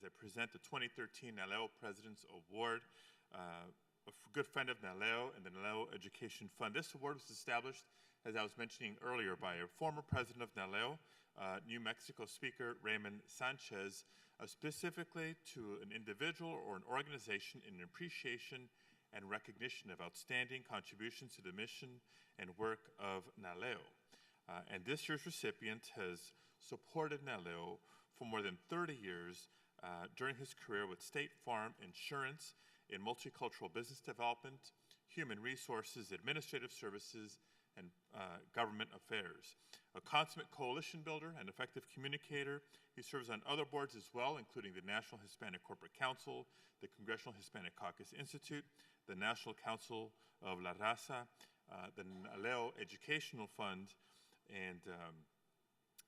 I present the 2013 NALEO President's Award, a good friend of NALEO and the NALEO Education Fund. This award was established, as I was mentioning earlier, by a former president of NALEO, New Mexico Speaker Raymond Sanchez, specifically to an individual or an organization in appreciation and recognition of outstanding contributions to the mission and work of NALEO. And this year's recipient has supported NALEO for more than 30 years during his career with State Farm Insurance in multicultural business development, human resources, administrative services, and government affairs. A consummate coalition builder and effective communicator, he serves on other boards as well, including the National Hispanic Corporate Council, the Congressional Hispanic Caucus Institute, the National Council of La Raza, the NALEO Educational Fund, and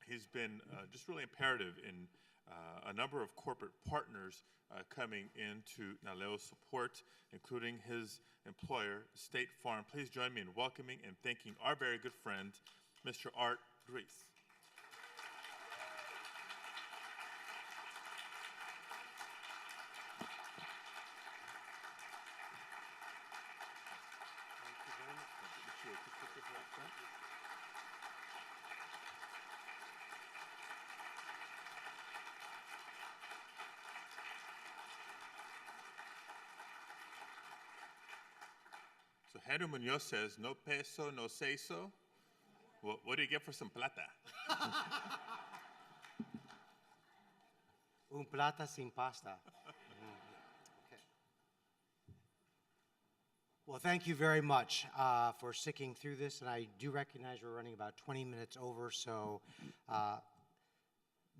he's been just really imperative in a number of corporate partners coming into NALEO's support, including his employer, State Farm. Please join me in welcoming and thanking our very good friend, Mr. Art Ruiz. So Henry Munoz says, no peso, no say so. What do you get for some plata? Un plata sin pasta. Okay. Well, thank you very much for sticking through this, and I do recognize we're running about 20 minutes over, so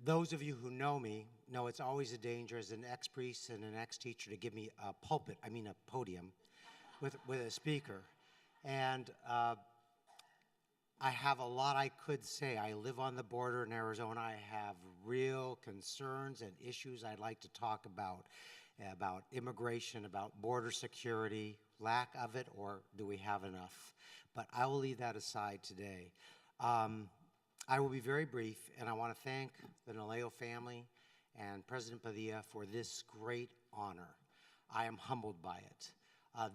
those of you who know me know it's always a danger as an ex-priest and an ex-teacher to give me a podium, with a speaker. And I have a lot I could say. I live on the border in Arizona. I have real concerns and issues I'd like to talk about immigration, about border security, lack of it, or do we have enough? But I will leave that aside today. I will be very brief, and I want to thank the NALEO family and President Padilla for this great honor. I am humbled by it.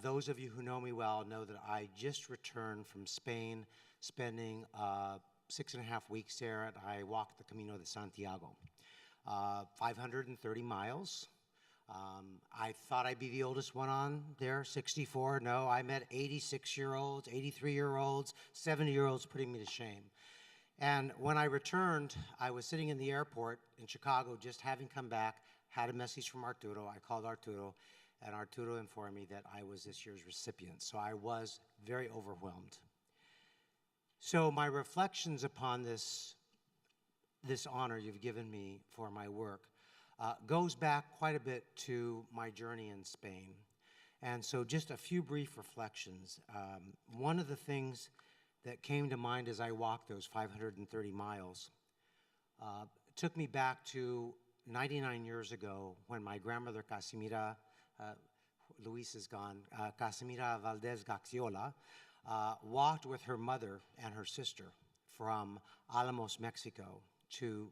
Those of you who know me well know that I just returned from Spain, spending 6.5 weeks there, and I walked the Camino de Santiago, 530 miles. I thought I'd be the oldest one on there, 64. No, I met 86-year-olds, 83-year-olds, 70-year-olds putting me to shame. And when I returned, I was sitting in the airport in Chicago, just having come back, had a message from Arturo. I called Arturo, and Arturo informed me that I was this year's recipient. So I was very overwhelmed. So my reflections upon this honor you've given me for my work goes back quite a bit to my journey in Spain. And so just a few brief reflections. One of the things that came to mind as I walked those 530 miles took me back to 99 years ago when my grandmother Casimira, Luis is gone, Casimira Valdez Gaxiola, walked with her mother and her sister from Alamos, Mexico to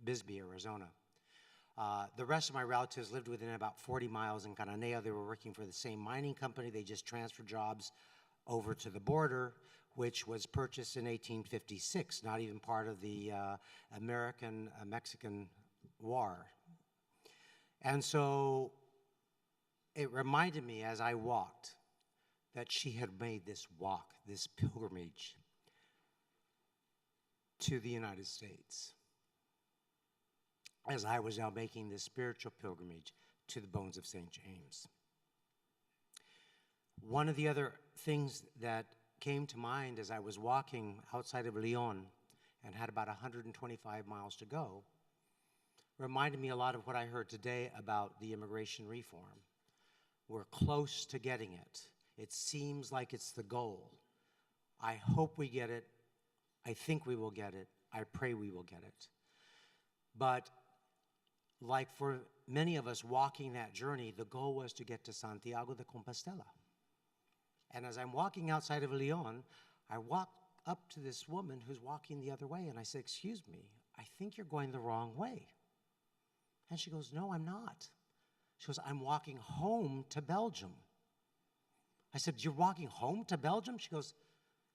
Bisbee, Arizona. The rest of my relatives lived within about 40 miles in Cananea. They were working for the same mining company. They just transferred jobs over to the border, which was purchased in 1856, not even part of the American-Mexican War. And so it reminded me as I walked that she had made this walk, this pilgrimage to the United States, as I was now making this spiritual pilgrimage to the bones of St. James. One of the other things that came to mind as I was walking outside of Leon and had about 125 miles to go reminded me a lot of what I heard today about the immigration reform. We're close to getting it. It seems like it's the goal. I hope we get it. I think we will get it. I pray we will get it. But like for many of us walking that journey, the goal was to get to Santiago de Compostela. And as I'm walking outside of Leon, I walk up to this woman who's walking the other way, and I said, "Excuse me, I think you're going the wrong way." And she goes, no, I'm not. She goes, I'm walking home to Belgium. I said, you're walking home to Belgium? She goes,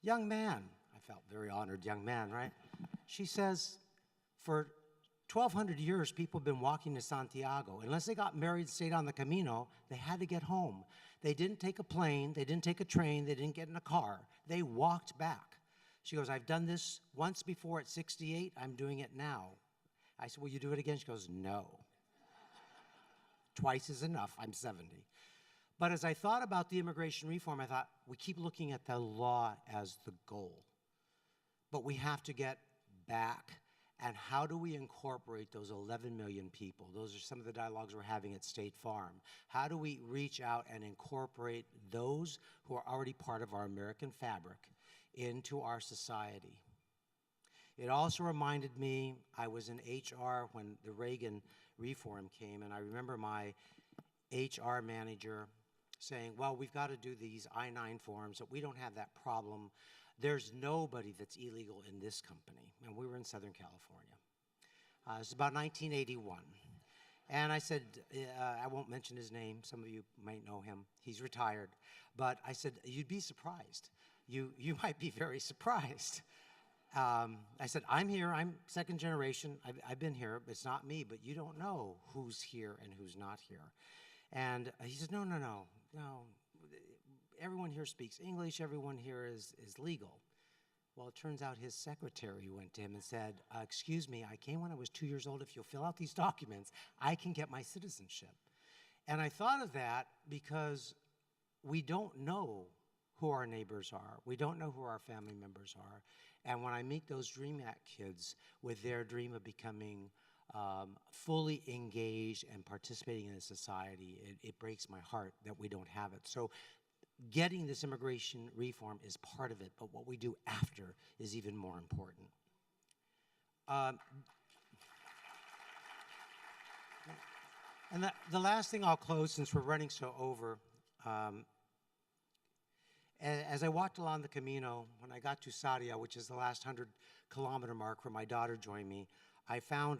young man. I felt very honored, young man, right? She says, for 1,200 years, people have been walking to Santiago. Unless they got married and stayed on the Camino, they had to get home. They didn't take a plane, they didn't take a train, they didn't get in a car. They walked back. She goes, I've done this once before at 68, I'm doing it now. I said, will you do it again? She goes, no. Twice is enough, I'm 70. But as I thought about the immigration reform, I thought, we keep looking at the law as the goal. But we have to get back. And how do we incorporate those 11 million people? Those are some of the dialogues we're having at State Farm. How do we reach out and incorporate those who are already part of our American fabric into our society? It also reminded me, I was in HR when the Reagan reform came, and I remember my HR manager saying, well, we've got to do these I-9 forms, but we don't have that problem. There's nobody that's illegal in this company. And we were in Southern California. It was about 1981. And I said, I won't mention his name. Some of you might know him. He's retired. But I said, you'd be surprised. You might be very surprised. I said, I'm here. I'm second generation. I've been here. It's not me. But you don't know who's here and who's not here. And he said, no. Everyone here speaks English. Everyone here is legal. Well, it turns out his secretary went to him and said, excuse me, I came when I was 2 years old. If you'll fill out these documents, I can get my citizenship. And I thought of that because we don't know who our neighbors are. We don't know who our family members are. And when I meet those Dream Act kids with their dream of becoming fully engaged and participating in a society, it breaks my heart that we don't have it. So getting this immigration reform is part of it, but what we do after is even more important. And the last thing I'll close, since we're running so over, as I walked along the Camino, when I got to Sarria, which is the last 100-kilometer mark where my daughter joined me, I found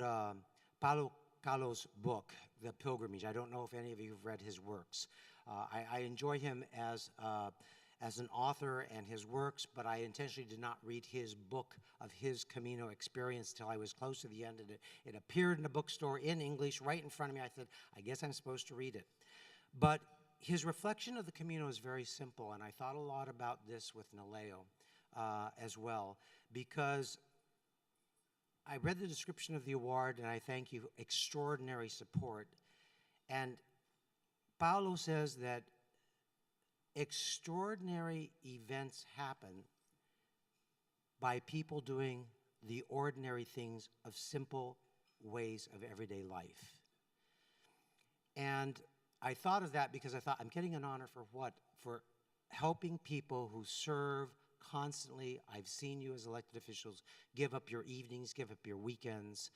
Paulo Coelho's book, The Pilgrimage. I don't know if any of you have read his works. I enjoy him as an author and his works, but I intentionally did not read his book of his Camino experience till I was close to the end, and it appeared in a bookstore in English right in front of me. I said, I guess I'm supposed to read it. But his reflection of the Camino is very simple, and I thought a lot about this with NALEO as well, because I read the description of the award, and I thank you, extraordinary support. And Paulo says that extraordinary events happen by people doing the ordinary things of simple ways of everyday life. And I thought of that because I thought, I'm getting an honor for what? For helping people who serve constantly. I've seen you as elected officials give up your evenings, give up your weekends.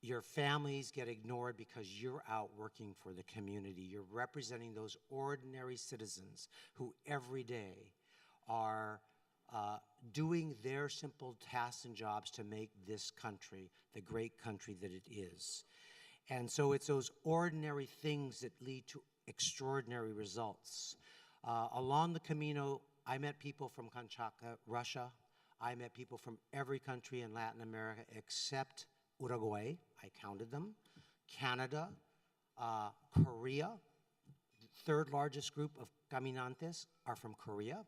Your families get ignored because you're out working for the community. You're representing those ordinary citizens who every day are doing their simple tasks and jobs to make this country the great country that it is. And so it's those ordinary things that lead to extraordinary results. Along the Camino, I met people from Kamchatka, Russia. I met people from every country in Latin America except Uruguay. I counted them. Canada, Korea. The third largest group of caminantes are from Korea,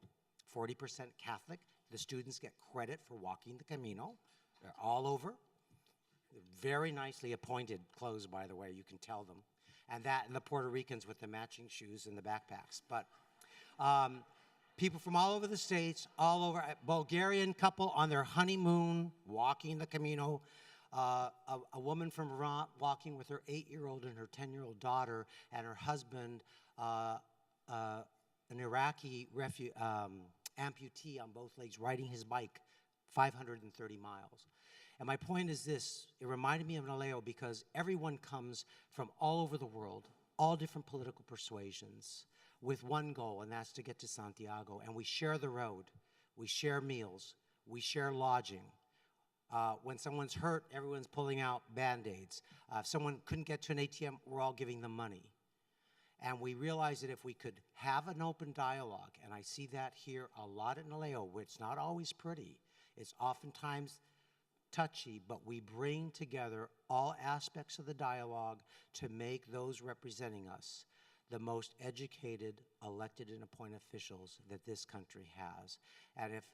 40% Catholic. The students get credit for walking the Camino. They're all over. They're very nicely appointed clothes, by the way, you can tell them. And that and the Puerto Ricans with the matching shoes and the backpacks. But people from all over the States, all over, a Bulgarian couple on their honeymoon, walking the Camino. A woman from Iran walking with her 8-year-old and her 10-year-old daughter, and her husband, an Iraqi amputee on both legs, riding his bike 530 miles. And my point is this, it reminded me of NALEO because everyone comes from all over the world, all different political persuasions, with one goal, and that's to get to Santiago. And we share the road, we share meals, we share lodging. When someone's hurt, everyone's pulling out Band-Aids. If someone couldn't get to an ATM, we're all giving them money. And we realized that if we could have an open dialogue, and I see that here a lot at NALEO, where it's not always pretty, it's oftentimes touchy, but we bring together all aspects of the dialogue to make those representing us the most educated, elected and appointed officials that this country has. And if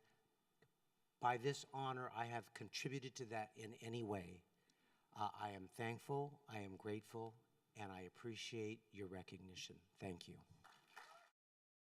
by this honor I have contributed to that in any way, I am thankful, I am grateful, and I appreciate your recognition. Thank you.